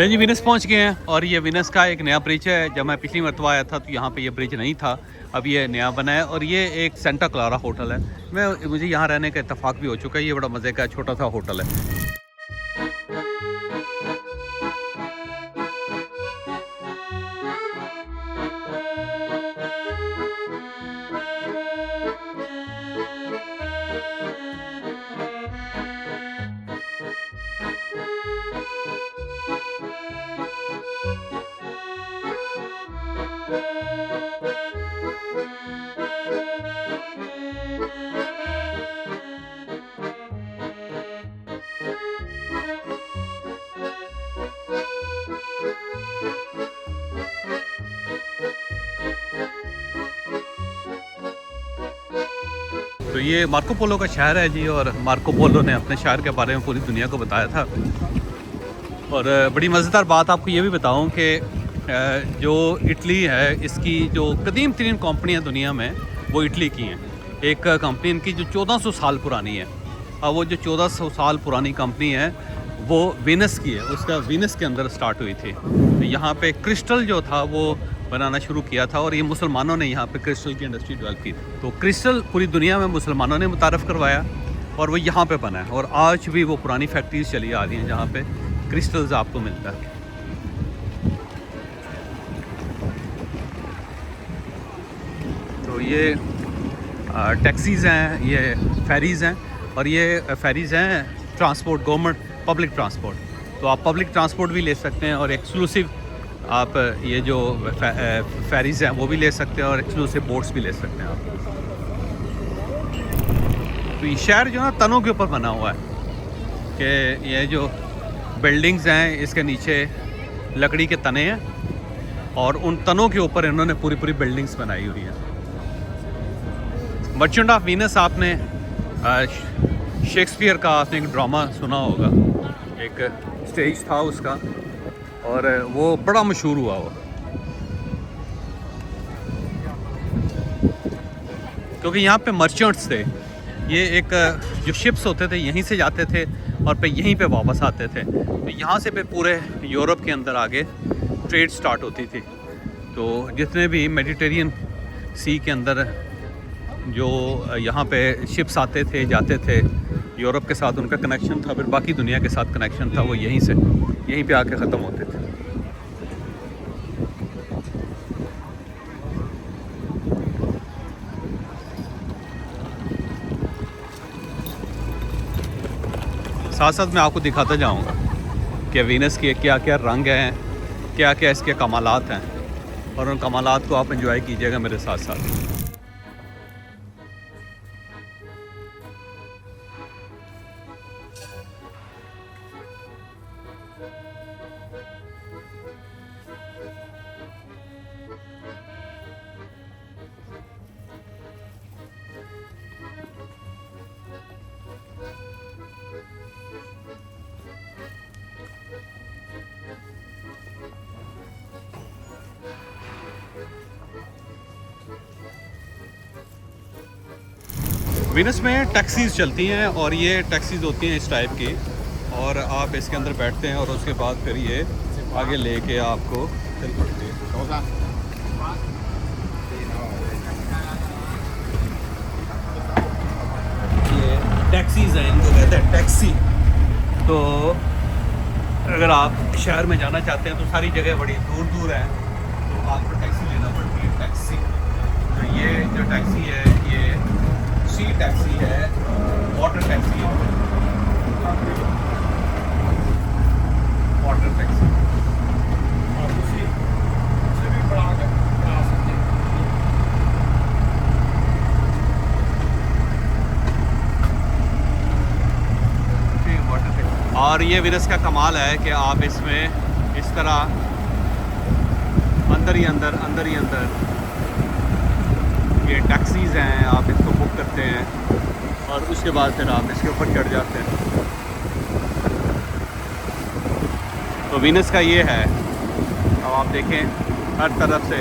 जी Venus पहुंच गए हैं और ये विनस का एक नया ब्रिज है। जब मैं पिछली मरतबा आया था तो यहाँ पे ये ब्रिज नहीं था, अब ये नया बना है और ये एक सेंटा क्लारा होटल है। मुझे यहाँ रहने का इत्तेफाक भी हो चुका है। ये बड़ा मज़े का छोटा सा होटल है। तो ये मार्को पोलो का शहर है जी, और मार्को पोलो ने अपने शहर के बारे में पूरी दुनिया को बताया था। और बड़ी मज़ेदार बात आपको ये भी बताऊं कि जो इटली है, इसकी जो कदीम तरीन कंपनियां दुनिया में वो इटली की हैं। एक कंपनी इनकी जो 1400 साल पुरानी है, और वो जो 1400 साल पुरानी कंपनी है वो वीनस की है। उसका वीनस के अंदर स्टार्ट हुई थी। तो यहाँ पे क्रिस्टल जो था वो बनाना शुरू किया था, और ये मुसलमानों ने यहाँ पे क्रिस्टल की इंडस्ट्री डेवलप की थी। तो क्रिस्टल पूरी दुनिया में मुसलमानों ने मुतारफ़ करवाया और वो यहाँ पे बना है। और आज भी वो पुरानी फैक्ट्रीज चली आ रही हैं जहाँ पे क्रिस्टल्स आपको मिलता है। तो ये टैक्सीज़ हैं, ये फेरीज़ हैं, और ये फेरीज़ हैं ट्रांसपोर्ट, गवर्नमेंट पब्लिक ट्रांसपोर्ट। तो आप पब्लिक ट्रांसपोर्ट भी ले सकते हैं, और एक्सक्लूसिव आप ये जो फेरीज़ हैं वो भी ले सकते हैं, और एक्सक्लूसिव बोट्स भी ले सकते हैं आप। तो ये शहर जो है तनों के ऊपर बना हुआ है कि ये जो बिल्डिंग्स हैं इसके नीचे लकड़ी के तने हैं, और उन तनों के ऊपर इन्होंने पूरी पूरी बिल्डिंग्स बनाई हुई हैं। मर्चेंट ऑफ वीनस, आपने शेक्सपियर का आपने एक ड्रामा सुना होगा, एक स्टेज था उसका, और वो बड़ा मशहूर हुआ वो, क्योंकि यहाँ पे मर्चेंट्स थे। ये एक जो शिप्स होते थे यहीं से जाते थे और फिर यहीं पे वापस आते थे। तो यहाँ से फिर पूरे यूरोप के अंदर आगे ट्रेड स्टार्ट होती थी। तो जितने भी मेडिटेरियन सी के अंदर जो यहाँ पे शिप्स आते थे जाते थे, यूरोप के साथ उनका कनेक्शन था, फिर बाकी दुनिया के साथ कनेक्शन था, वो यहीं पे आके ख़त्म होते थे। साथ साथ मैं आपको दिखाता जाऊँगा कि वीनस के क्या क्या रंग हैं, क्या क्या इसके कमालात हैं, और उन कमालात को आप एंजॉय कीजिएगा मेरे साथ साथ। वीनस में टैक्सीज़ चलती हैं, और ये टैक्सीज़ होती हैं इस टाइप की, और आप इसके अंदर बैठते हैं और उसके बाद फिर ये आगे लेके आपको ये टैक्सीज़ हैं, इनको कहते हैं टैक्सी। तो अगर आप शहर में जाना चाहते हैं तो सारी जगह बड़ी दूर दूर है, तो आपको टैक्सी लेना पड़ती है, टैक्सी। तो ये जो टैक्सी है ये सी टैक्सी है, वाटर टैक्सी है, वाटर टैक्सी। और दूसरी से भी बड़ा आ सकते हैं। Water taxi. और ये वीनस का कमाल है कि आप इसमें इस तरह अंदर ही अंदर ये टैक्सीज़ हैं, आप इसको बुक करते हैं और उसके बाद फिर आप इसके ऊपर चढ़ जाते हैं। तो वीनस का ये है। अब आप देखें हर तरफ से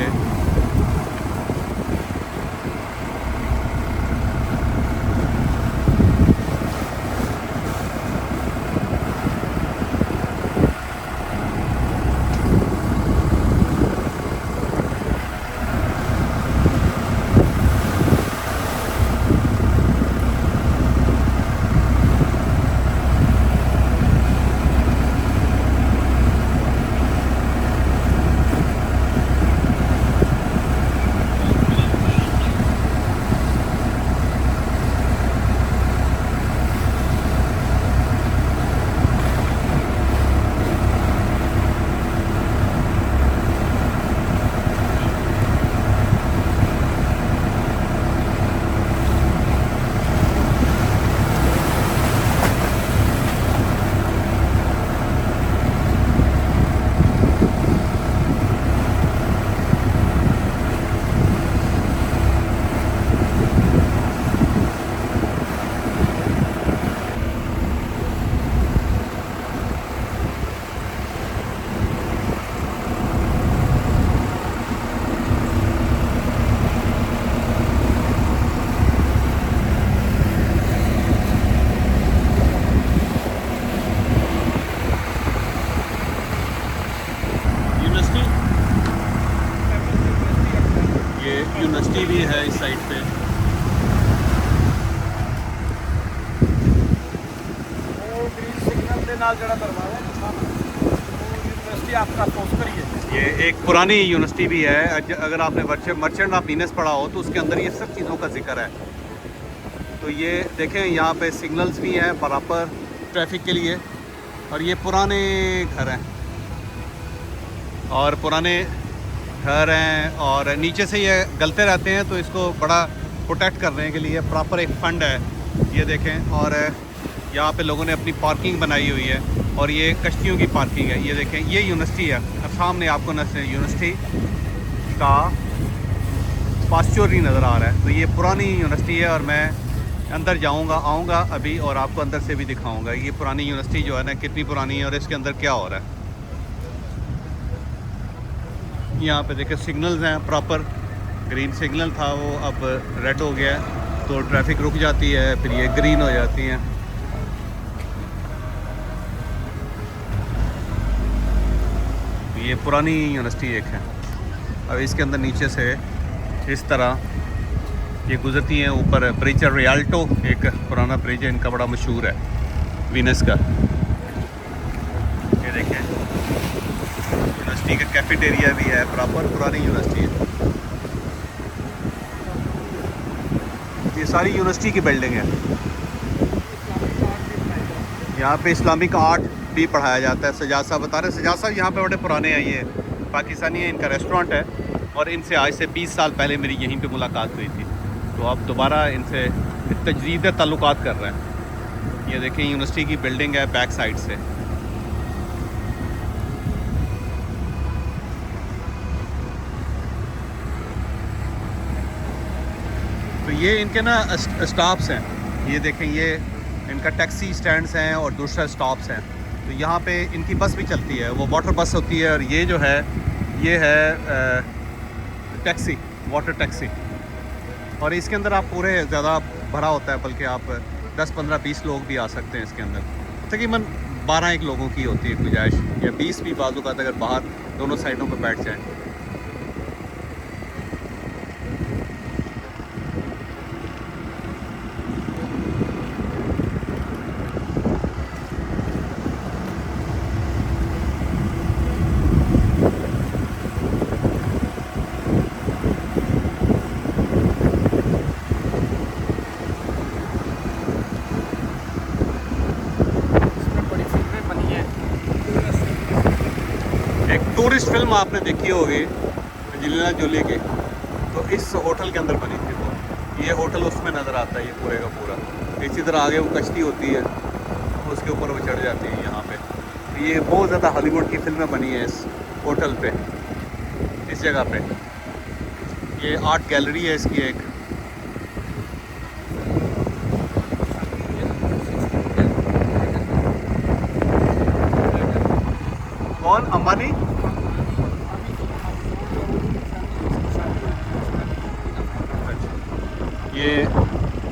यूनिवर्सिटी भी है इस साइड पे। ये एक पुरानी यूनिवर्सिटी भी है। अगर आपने मर्चेंट ऑफ वीनस पढ़ा हो तो उसके अंदर ये सब चीज़ों का जिक्र है। तो ये देखें यहाँ पे सिग्नल्स भी हैं बराबर ट्रैफिक के लिए। और ये पुराने घर हैं और पुराने घर हैं और नीचे से ये गलते रहते हैं, तो इसको बड़ा प्रोटेक्ट करने के लिए प्रॉपर एक फ़ंड है, ये देखें। और यहाँ पे लोगों ने अपनी पार्किंग बनाई हुई है और ये कश्तियों की पार्किंग है। ये देखें, ये यूनिवर्सिटी है। अब सामने आपको यूनिवर्सिटी का पास्चर ही नज़र आ रहा है। तो ये पुरानी यूनिवर्सिटी है और मैं अंदर आऊँगा अभी और आपको अंदर से भी दिखाऊँगा ये पुरानी यूनिवर्सिटी जो है ना कितनी पुरानी है और इसके अंदर क्या हो रहा है। यहाँ पे देखें सिग्नल्स हैं प्रॉपर। ग्रीन सिग्नल था वो अब रेड हो गया है, तो ट्रैफिक रुक जाती है, फिर ये ग्रीन हो जाती है। ये पुरानी यूनिवर्सिटी एक है। अब इसके अंदर नीचे से इस तरह ये गुजरती हैं ऊपर। ब्रिज रियाल्टो एक पुराना ब्रिज है, इनका बड़ा मशहूर है वीनस का। ये देखें यूनिवर्सिटी का कैफेटेरिया भी है, प्रॉपर पुरानी यूनिवर्सिटी है। ये सारी यूनिवर्सिटी की बिल्डिंग है। यहाँ पे इस्लामिक आर्ट भी पढ़ाया जाता है। सजाद साहब बता रहे हैं, सजाद साहब यहाँ पे बड़े पुराने हैं, ये पाकिस्तानी है, इनका रेस्टोरेंट है और इनसे आज से 20 साल पहले मेरी यहीं पे मुलाकात हुई थी। तो अब दोबारा इनसे तजदीद ताल्लुकात कर रहे हैं। ये देखें यूनिवर्सिटी की बिल्डिंग है बैक साइड से। तो ये इनके ना स्टॉप्स हैं। ये देखें ये इनका टैक्सी स्टैंड्स हैं और दूसरा स्टॉप्स हैं। तो यहाँ पे इनकी बस भी चलती है, वो वाटर बस होती है। और ये जो है ये है टैक्सी, वाटर टैक्सी। और इसके अंदर आप पूरे ज़्यादा भरा होता है, बल्कि आप 10, 15, 20 लोग भी आ सकते हैं इसके अंदर। तकरीबन 12-1 लोगों की होती है गुंजाइश, या 20 भी बाजू का अगर बाहर दोनों साइडों पर बैठ जाएँ। टूरिस्ट फिल्म आपने देखी होगी एंजेलिना जोली की, तो इस होटल के अंदर बनी थी वो। ये होटल उसमें नज़र आता है, ये पूरे का पूरा। इसी तरह आगे वो कश्ती होती है, उसके ऊपर वो चढ़ जाती है यहाँ पे। तो ये बहुत ज़्यादा हॉलीवुड की फिल्में बनी है इस होटल पे, इस जगह पे। ये आर्ट गैलरी है इसकी एक। कौन? अंबानी? ये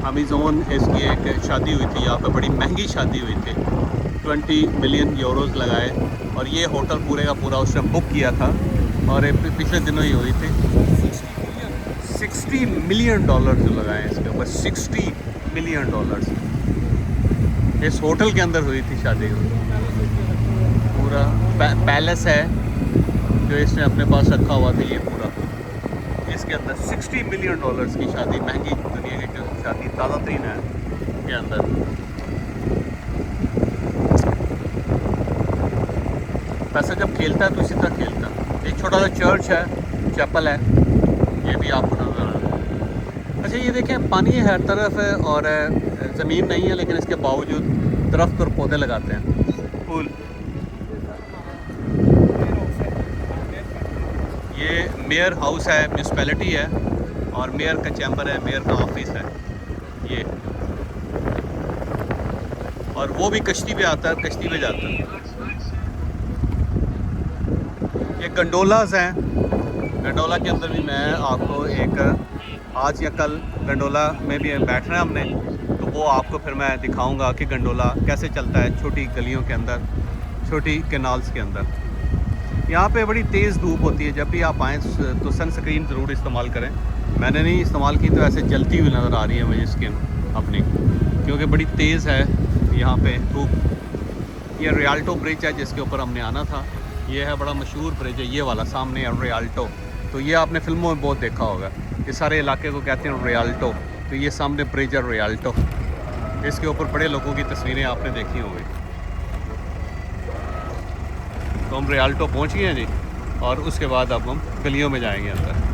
अमेज़ोन इसकी एक शादी हुई थी यहाँ पे, बड़ी महंगी शादी हुई थी, 20 मिलियन यूरोज़ लगाए। और ये होटल पूरे का पूरा उसने बुक किया था और पिछले दिनों ही हुई थी। $60 मिलियन जो लगाए इसके ऊपर, $60 मिलियन इस होटल के अंदर हुई थी शादी। पूरा पैलेस है जो इसने अपने पास रखा हुआ था, ये पूरा इसके अंदर $60 मिलियन की शादी, महंगी दुनिया की जो शादी ताज़ा तरीन है के अंदर। पैसा जब खेलता है तो इसी तरह खेलता है। एक छोटा सा चर्च है, चैपल है, ये भी आपको नजर आ रहा है। अच्छा ये देखें पानी है हर तरफ है और ज़मीन नहीं है, लेकिन इसके बावजूद दरख्त और पौधे लगाते हैं, फूल। ये मेयर हाउस है, म्यूनसिपैलिटी है और मेयर का चैम्बर है, मेयर का ऑफिस है ये। और वो भी कश्ती पे आता है, कश्ती पे जाता है। ये गंडोलाज हैं, गंडोला के अंदर भी मैं आपको एक आज या कल गंडोला में भी बैठना है हमने, तो वो आपको फिर मैं दिखाऊंगा कि गंडोला कैसे चलता है छोटी गलियों के अंदर, छोटी कैनाल्स के अंदर। यहाँ पे बड़ी तेज़ धूप होती है, जब भी आप आएँ तो सनस्क्रीन ज़रूर इस्तेमाल करें मैंने नहीं इस्तेमाल की तो ऐसे जलती हुई नज़र आ रही है मुझे स्किन अपनी, क्योंकि बड़ी तेज़ है यहाँ पे धूप। ये रियाल्टो ब्रिज है जिसके ऊपर हमने आना था। ये है बड़ा मशहूर ब्रिज है, ये वाला सामने है रियाल्टो। तो ये आपने फिल्मों में बहुत देखा होगा, इस सारे इलाके को कहते हैं रियाल्टो। तो ये सामने ब्रिज है रियाल्टो, इसके ऊपर बड़े लोगों की तस्वीरें आपने देखी होंगी। तो हम रियाल्टो पहुँच गए हैं जी, और उसके बाद अब हम गलियों में जाएंगे अंदर।